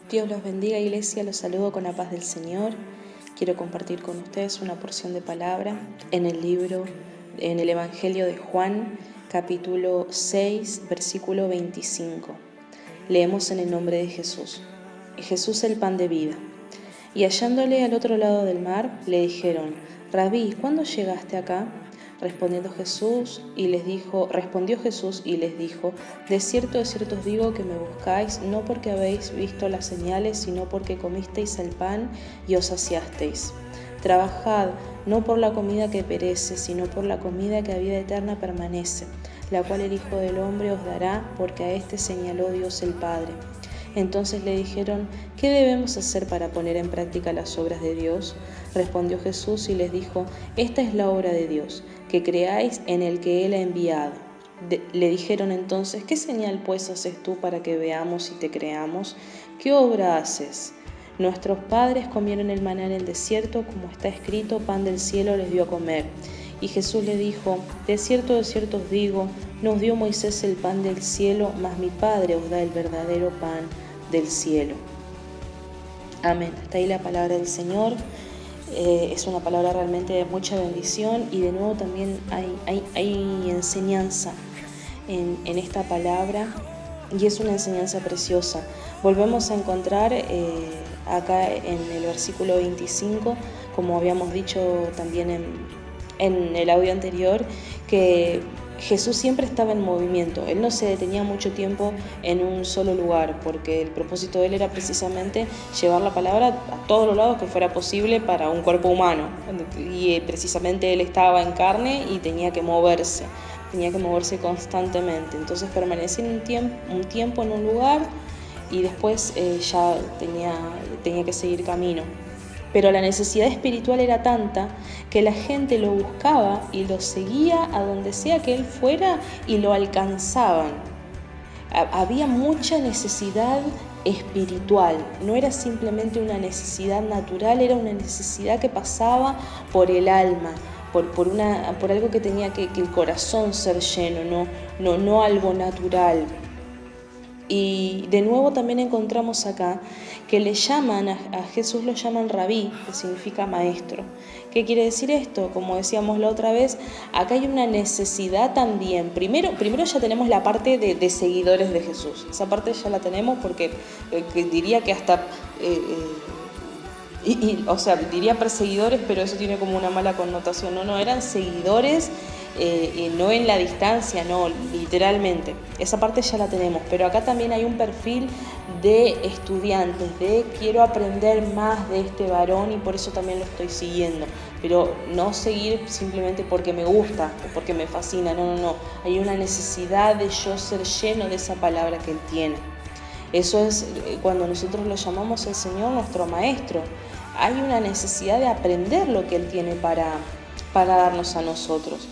Dios los bendiga, Iglesia, los saludo con la paz del Señor. Quiero compartir con ustedes una porción de palabra en el Evangelio de Juan, capítulo 6, versículo 25. Leemos en el nombre de Jesús. Jesús, el pan de vida. Y hallándole al otro lado del mar, le dijeron: Rabí, ¿cuándo llegaste acá? Respondió Jesús y les dijo: de cierto os digo que me buscáis, no porque habéis visto las señales, sino porque comisteis el pan y os saciasteis. Trabajad, no por la comida que perece, sino por la comida que a vida eterna permanece, la cual el Hijo del Hombre os dará, porque a éste señaló Dios el Padre. Entonces le dijeron: ¿qué debemos hacer para poner en práctica las obras de Dios? Respondió Jesús y les dijo: esta es la obra de Dios, que creáis en el que Él ha enviado. Le dijeron entonces: ¿qué señal pues haces tú para que veamos y te creamos? ¿Qué obra haces? Nuestros padres comieron el maná en el desierto, como está escrito: pan del cielo les dio a comer. Y Jesús le dijo: de cierto os digo, no os dio Moisés el pan del cielo, mas mi Padre os da el verdadero pan del cielo. Amén. Hasta ahí la palabra del Señor. Es una palabra realmente de mucha bendición, y de nuevo también hay enseñanza en esta palabra, y es una enseñanza preciosa. Volvemos a encontrar acá en el versículo 25, como habíamos dicho también en el audio anterior, que Jesús siempre estaba en movimiento. Él no se detenía mucho tiempo en un solo lugar, porque el propósito de él era precisamente llevar la palabra a todos los lados que fuera posible para un cuerpo humano. Y precisamente él estaba en carne y tenía que moverse constantemente. Entonces permanecía un tiempo en un lugar y después ya tenía que seguir camino. Pero la necesidad espiritual era tanta que la gente lo buscaba y lo seguía a donde sea que él fuera, y lo alcanzaban. Había mucha necesidad espiritual, no era simplemente una necesidad natural, era una necesidad que pasaba por el alma, por algo que tenía que el corazón ser lleno, no algo natural. Y de nuevo también encontramos acá que le llaman a Jesús, lo llaman rabí, que significa maestro. ¿Qué quiere decir esto? Como decíamos la otra vez, acá hay una necesidad también. Primero ya tenemos la parte de seguidores de Jesús. Esa parte ya la tenemos porque diría que hasta... diría perseguidores, pero eso tiene como una mala connotación. No, eran seguidores, no en la distancia, no, literalmente. Esa parte ya la tenemos, pero acá también hay un perfil de estudiantes, de quiero aprender más de este varón y por eso también lo estoy siguiendo. Pero no seguir simplemente porque me gusta o porque me fascina, no. Hay una necesidad de yo ser lleno de esa palabra que Él tiene. Eso es cuando nosotros lo llamamos al Señor nuestro Maestro. Hay una necesidad de aprender lo que Él tiene para darnos a nosotros.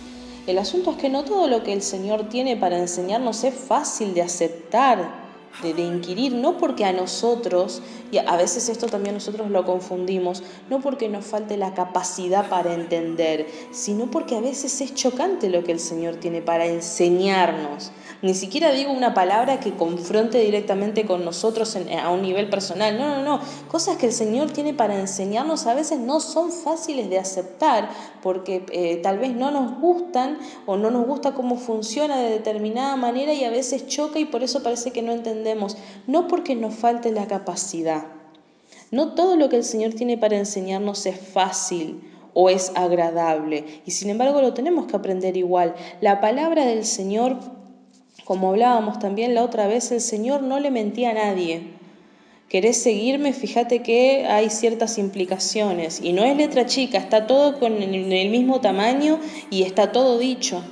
El asunto es que no todo lo que el Señor tiene para enseñarnos es fácil de aceptar, de inquirir, no porque a nosotros, y a veces esto también nosotros lo confundimos, no porque nos falte la capacidad para entender, sino porque a veces es chocante lo que el Señor tiene para enseñarnos. Ni siquiera digo una palabra que confronte directamente con nosotros a un nivel personal, no. Cosas que el Señor tiene para enseñarnos a veces no son fáciles de aceptar, porque tal vez no nos gustan o no nos gusta cómo funciona de determinada manera, y a veces choca y por eso parece que no entendemos. No porque nos falte la capacidad. No todo lo que el Señor tiene para enseñarnos es fácil o es agradable, y sin embargo lo tenemos que aprender igual. La palabra del Señor, como hablábamos también la otra vez, el Señor no le mentía a nadie. ¿Querés seguirme? Fíjate que hay ciertas implicaciones, y no es letra chica, está todo con el mismo tamaño y está todo dicho.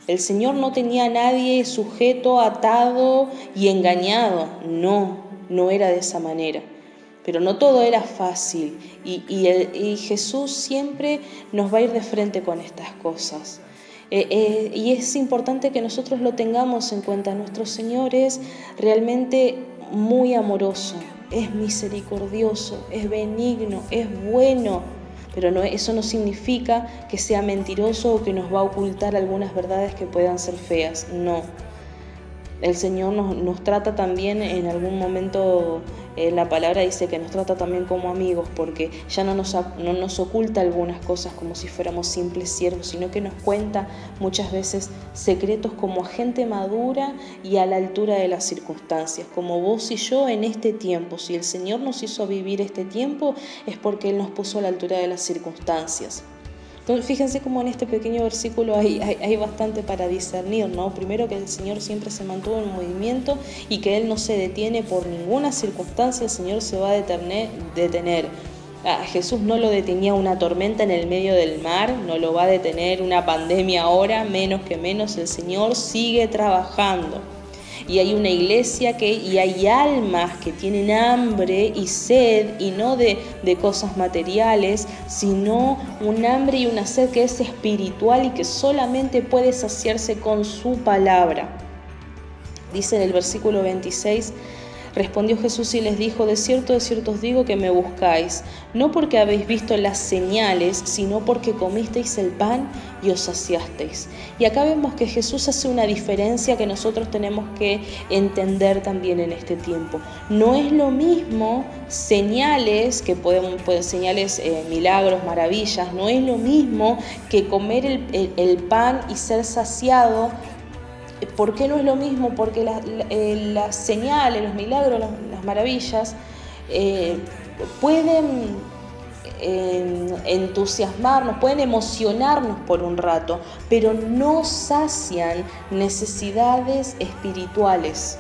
El Señor no tenía a nadie sujeto, atado y engañado. No era de esa manera. Pero no todo era fácil, y Jesús siempre nos va a ir de frente con estas cosas. Y es importante que nosotros lo tengamos en cuenta. Nuestro Señor es realmente muy amoroso, es misericordioso, es benigno, es bueno, pero eso no significa que sea mentiroso o que nos va a ocultar algunas verdades que puedan ser feas. No. El Señor nos trata también en algún momento La palabra dice que nos trata también como amigos, porque ya no nos oculta algunas cosas como si fuéramos simples siervos, sino que nos cuenta muchas veces secretos como gente madura y a la altura de las circunstancias, como vos y yo en este tiempo. Si el Señor nos hizo vivir este tiempo, es porque Él nos puso a la altura de las circunstancias. Entonces, fíjense cómo en este pequeño versículo hay bastante para discernir, ¿no? Primero, que el Señor siempre se mantuvo en movimiento y que Él no se detiene por ninguna circunstancia. El Señor se va a detener. A Jesús no lo detenía una tormenta en el medio del mar, no lo va a detener una pandemia ahora, menos que menos. El Señor sigue trabajando. Y hay una iglesia y hay almas que tienen hambre y sed, y no de cosas materiales, sino un hambre y una sed que es espiritual y que solamente puede saciarse con su palabra. Dice en el versículo 26, respondió Jesús y les dijo: de cierto os digo que me buscáis, no porque habéis visto las señales, sino porque comisteis el pan y os saciasteis. Y acá vemos que Jesús hace una diferencia que nosotros tenemos que entender también en este tiempo. No es lo mismo señales, señales, milagros, maravillas, no es lo mismo que comer el pan y ser saciado. ¿Por qué no es lo mismo? Porque las señales, los milagros, las maravillas pueden entusiasmarnos, pueden emocionarnos por un rato, pero no sacian necesidades espirituales.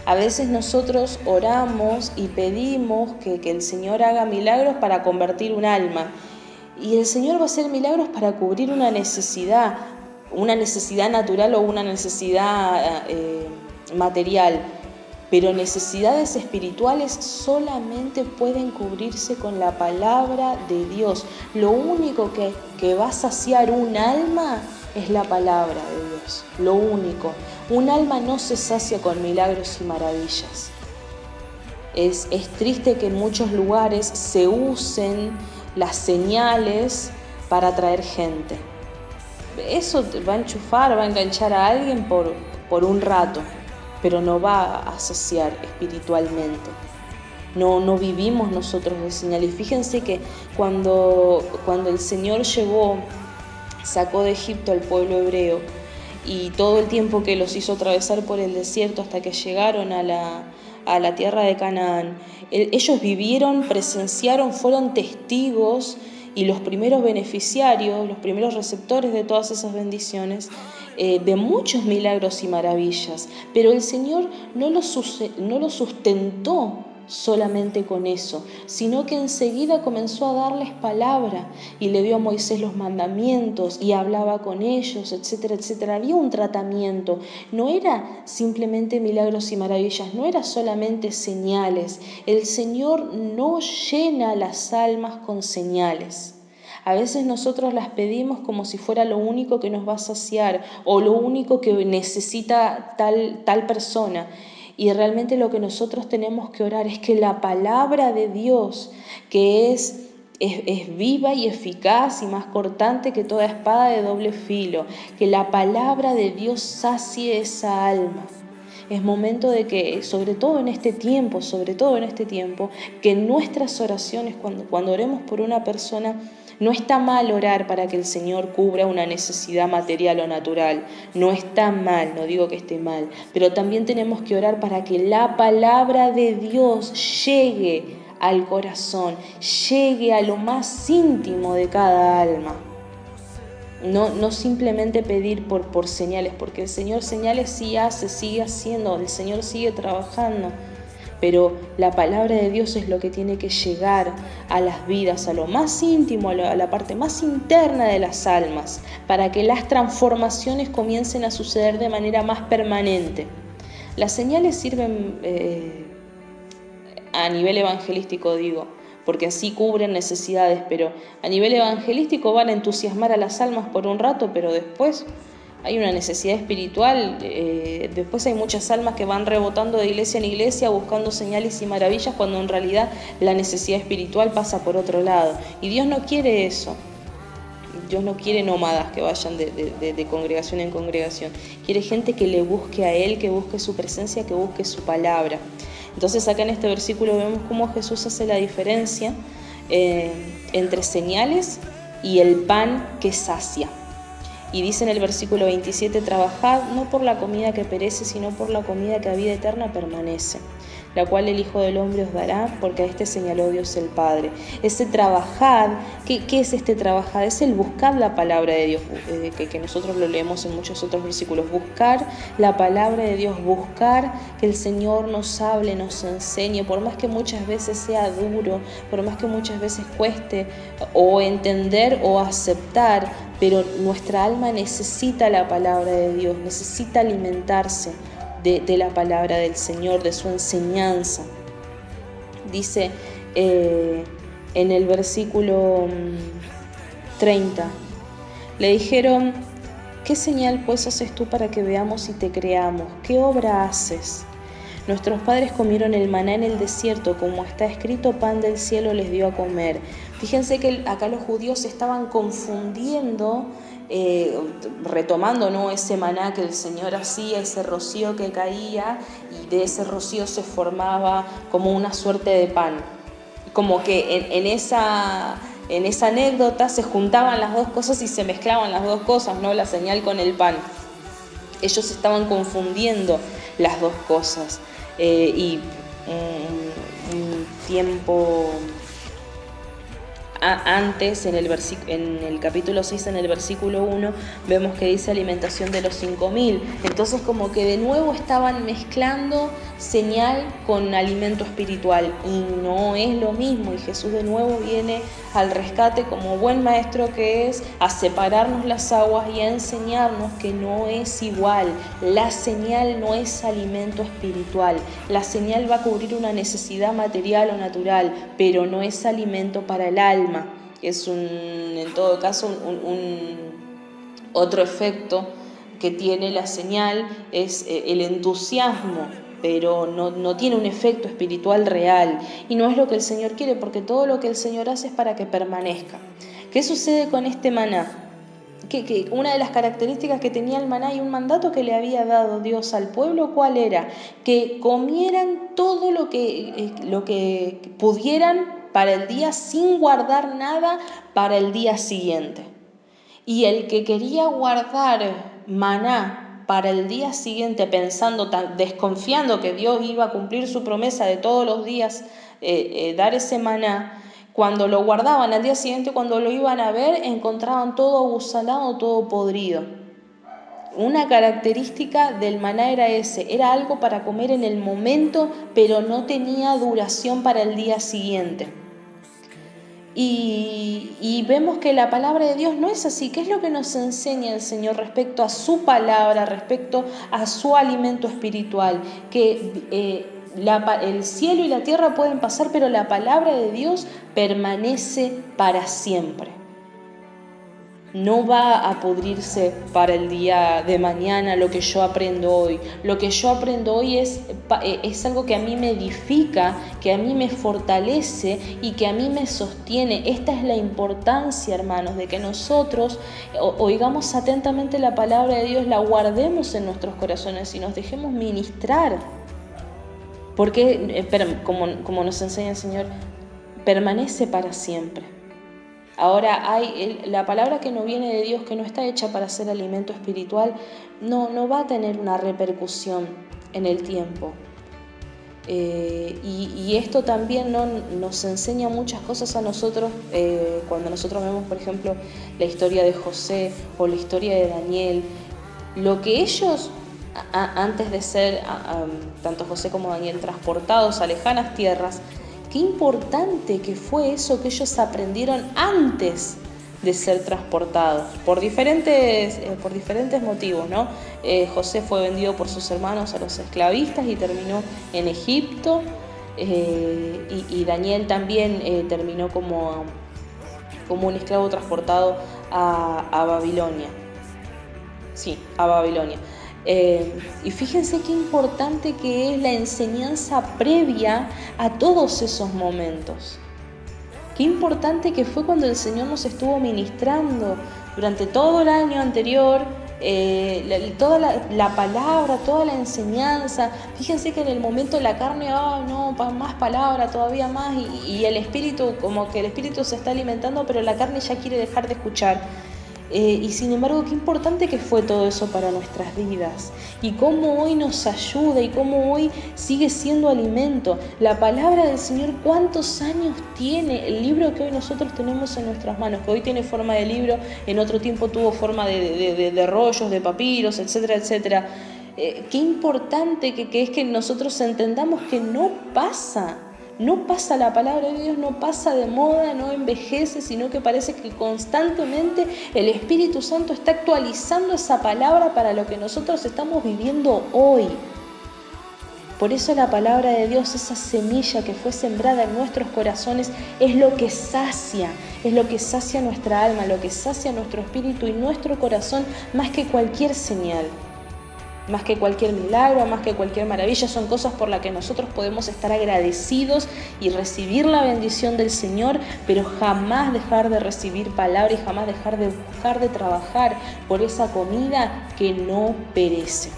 A veces nosotros oramos y pedimos que el Señor haga milagros para convertir un alma, y el Señor va a hacer milagros para cubrir una necesidad natural o una necesidad material, pero necesidades espirituales solamente pueden cubrirse con la palabra de Dios. Lo único que va a saciar un alma es la palabra de Dios, lo único. Un alma no se sacia con milagros y maravillas. Es triste que en muchos lugares se usen las señales para atraer gente. Eso va a enchufar, va a enganchar a alguien por un rato, pero no va a saciar espiritualmente. No vivimos nosotros de señal. Y fíjense que cuando el Señor sacó de Egipto al pueblo hebreo, y todo el tiempo que los hizo atravesar por el desierto hasta que llegaron a la tierra de Canaán, ellos vivieron, presenciaron, fueron testigos y los primeros beneficiarios, los primeros receptores de todas esas bendiciones, de muchos milagros y maravillas. Pero el Señor no lo sustentó solamente con eso, sino que enseguida comenzó a darles palabra y le dio a Moisés los mandamientos y hablaba con ellos, etcétera, etcétera. Había un tratamiento, no era simplemente milagros y maravillas, no era solamente señales. El Señor no llena las almas con señales. A veces nosotros las pedimos como si fuera lo único que nos va a saciar o lo único que necesita tal persona. Y realmente lo que nosotros tenemos que orar es que la palabra de Dios, que es viva y eficaz y más cortante que toda espada de doble filo, que la palabra de Dios sacie esa alma. Es momento de que, sobre todo en este tiempo, que en nuestras oraciones, cuando oremos por una persona, no está mal orar para que el Señor cubra una necesidad material o natural. No está mal, no digo que esté mal, pero también tenemos que orar para que la palabra de Dios llegue al corazón, llegue a lo más íntimo de cada alma. No simplemente pedir por señales, porque el Señor señales sí hace, sigue haciendo, el Señor sigue trabajando. Pero la palabra de Dios es lo que tiene que llegar a las vidas, a lo más íntimo, a la parte más interna de las almas, para que las transformaciones comiencen a suceder de manera más permanente. Las señales sirven a nivel evangelístico, digo, porque así cubren necesidades, pero a nivel evangelístico van a entusiasmar a las almas por un rato, pero después hay una necesidad espiritual, después hay muchas almas que van rebotando de iglesia en iglesia buscando señales y maravillas, cuando en realidad la necesidad espiritual pasa por otro lado. Y Dios no quiere eso. Dios no quiere nómadas que vayan de congregación en congregación. Quiere gente que le busque a Él, que busque su presencia, que busque su palabra. Entonces acá en este versículo vemos cómo Jesús hace la diferencia entre señales y el pan que sacia. Y dice en el versículo 27, trabajad no por la comida que perece, sino por la comida que a vida eterna permanece, la cual el Hijo del Hombre os dará, porque a este señaló Dios el Padre. Ese trabajad, ¿qué es este trabajad? Es el buscar la palabra de Dios, que nosotros lo leemos en muchos otros versículos. Buscar la palabra de Dios, buscar que el Señor nos hable, nos enseñe, por más que muchas veces sea duro, por más que muchas veces cueste o entender o aceptar, pero nuestra alma necesita la palabra de Dios, necesita alimentarse de la palabra del Señor, de su enseñanza. Dice en el versículo 30, le dijeron, ¿qué señal pues haces tú para que veamos y te creamos? ¿Qué obra haces? Nuestros padres comieron el maná en el desierto, como está escrito, pan del cielo les dio a comer. Fíjense que acá los judíos estaban confundiendo, retomando, ¿no?, ese maná que el Señor hacía, ese rocío que caía, y de ese rocío se formaba como una suerte de pan. Como que en esa anécdota se juntaban las dos cosas y se mezclaban las dos cosas, ¿no?, la señal con el pan. Ellos estaban confundiendo las dos cosas. Y un tiempo antes, en el capítulo 6, en el versículo 1, vemos que dice alimentación de los 5.000. Entonces como que de nuevo estaban mezclando señal con alimento espiritual, y no es lo mismo, y Jesús de nuevo viene al rescate como buen maestro que es, a separarnos las aguas y a enseñarnos que no es igual. La señal no es alimento espiritual, la señal va a cubrir una necesidad material o natural, pero no es alimento para el alma. Es en todo caso otro efecto que tiene la señal, es el entusiasmo, pero no tiene un efecto espiritual real, y no es lo que el Señor quiere, porque todo lo que el Señor hace es para que permanezca. ¿Qué sucede con este maná? Que una de las características que tenía el maná y un mandato que le había dado Dios al pueblo, ¿cuál era? Que comieran todo lo que pudieran para el día, sin guardar nada para el día siguiente. Y el que quería guardar maná para el día siguiente, desconfiando que Dios iba a cumplir su promesa de todos los días dar ese maná, cuando lo guardaban al día siguiente, cuando lo iban a ver, encontraban todo gusanado, todo podrido. Una característica del maná era era algo para comer en el momento, pero no tenía duración para el día siguiente. Y vemos que la palabra de Dios no es así. ¿Qué es lo que nos enseña el Señor respecto a su palabra, respecto a su alimento espiritual? Que el cielo y la tierra pueden pasar, pero la palabra de Dios permanece para siempre. No va a pudrirse para el día de mañana lo que yo aprendo hoy. Lo que yo aprendo hoy es algo que a mí me edifica, que a mí me fortalece y que a mí me sostiene. Esta es la importancia, hermanos, de que nosotros oigamos atentamente la palabra de Dios, la guardemos en nuestros corazones y nos dejemos ministrar. Porque, como nos enseña el Señor, permanece para siempre. Ahora la palabra que no viene de Dios, que no está hecha para ser alimento espiritual, no va a tener una repercusión en el tiempo. Y esto también nos enseña muchas cosas a nosotros cuando nosotros vemos, por ejemplo, la historia de José o la historia de Daniel. Lo que ellos, antes de ser, tanto José como Daniel, transportados a lejanas tierras, qué importante que fue eso que ellos aprendieron antes de ser transportados, por diferentes motivos, ¿no? José fue vendido por sus hermanos a los esclavistas y terminó en Egipto, y Daniel también terminó como un esclavo transportado a Babilonia. Sí, a Babilonia. Y fíjense qué importante que es la enseñanza previa a todos esos momentos. Qué importante que fue cuando el Señor nos estuvo ministrando durante todo el año anterior, toda la palabra, toda la enseñanza. Fíjense que en el momento la carne, no, más palabra, todavía más, y el espíritu, como que el espíritu se está alimentando, pero la carne ya quiere dejar de escuchar. Y sin embargo, qué importante que fue todo eso para nuestras vidas, y cómo hoy nos ayuda, y cómo hoy sigue siendo alimento. La palabra del Señor, ¿cuántos años tiene? El libro que hoy nosotros tenemos en nuestras manos, que hoy tiene forma de libro, en otro tiempo tuvo forma de rollos, de papiros, etcétera, etcétera. Qué importante que es que nosotros entendamos que no pasa la palabra de Dios, no pasa de moda, no envejece, sino que parece que constantemente el Espíritu Santo está actualizando esa palabra para lo que nosotros estamos viviendo hoy. Por eso la palabra de Dios, esa semilla que fue sembrada en nuestros corazones, es lo que sacia nuestra alma, lo que sacia nuestro espíritu y nuestro corazón, más que cualquier señal. Más que cualquier milagro, más que cualquier maravilla, son cosas por las que nosotros podemos estar agradecidos y recibir la bendición del Señor, pero jamás dejar de recibir palabra y jamás dejar de buscar de trabajar por esa comida que no perece.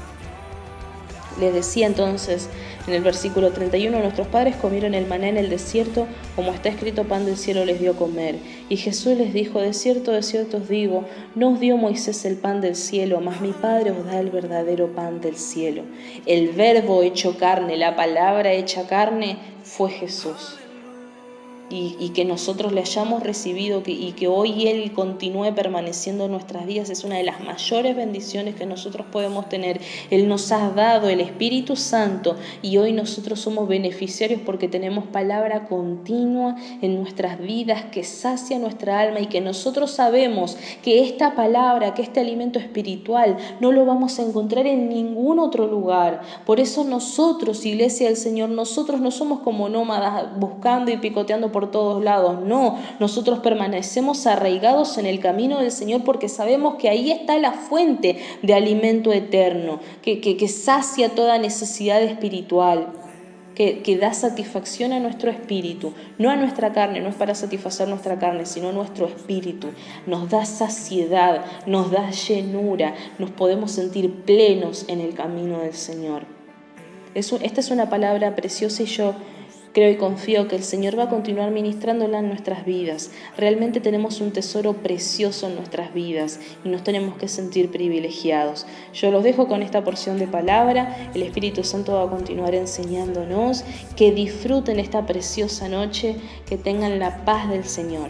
Les decía entonces en el versículo 31, nuestros padres comieron el maná en el desierto, como está escrito, pan del cielo les dio a comer. Y Jesús les dijo, de cierto os digo, no os dio Moisés el pan del cielo, mas mi Padre os da el verdadero pan del cielo. El verbo hecho carne, la palabra hecha carne, fue Jesús. Y que nosotros le hayamos recibido y que hoy Él continúe permaneciendo en nuestras vidas es una de las mayores bendiciones que nosotros podemos tener. Él nos ha dado el Espíritu Santo y hoy nosotros somos beneficiarios porque tenemos palabra continua en nuestras vidas que sacia nuestra alma, y que nosotros sabemos que esta palabra, que este alimento espiritual no lo vamos a encontrar en ningún otro lugar. Por eso nosotros, Iglesia del Señor, nosotros no somos como nómadas buscando y picoteando por todos lados. No, nosotros permanecemos arraigados en el camino del Señor porque sabemos que ahí está la fuente de alimento eterno, que sacia toda necesidad espiritual, que da satisfacción a nuestro espíritu, no a nuestra carne. No es para satisfacer nuestra carne, sino a nuestro espíritu. Nos da saciedad, nos da llenura, nos podemos sentir plenos en el camino del Señor. Esta es una palabra preciosa y yo creo y confío que el Señor va a continuar ministrándola en nuestras vidas. Realmente tenemos un tesoro precioso en nuestras vidas y nos tenemos que sentir privilegiados. Yo los dejo con esta porción de palabra. El Espíritu Santo va a continuar enseñándonos. Que disfruten esta preciosa noche, que tengan la paz del Señor.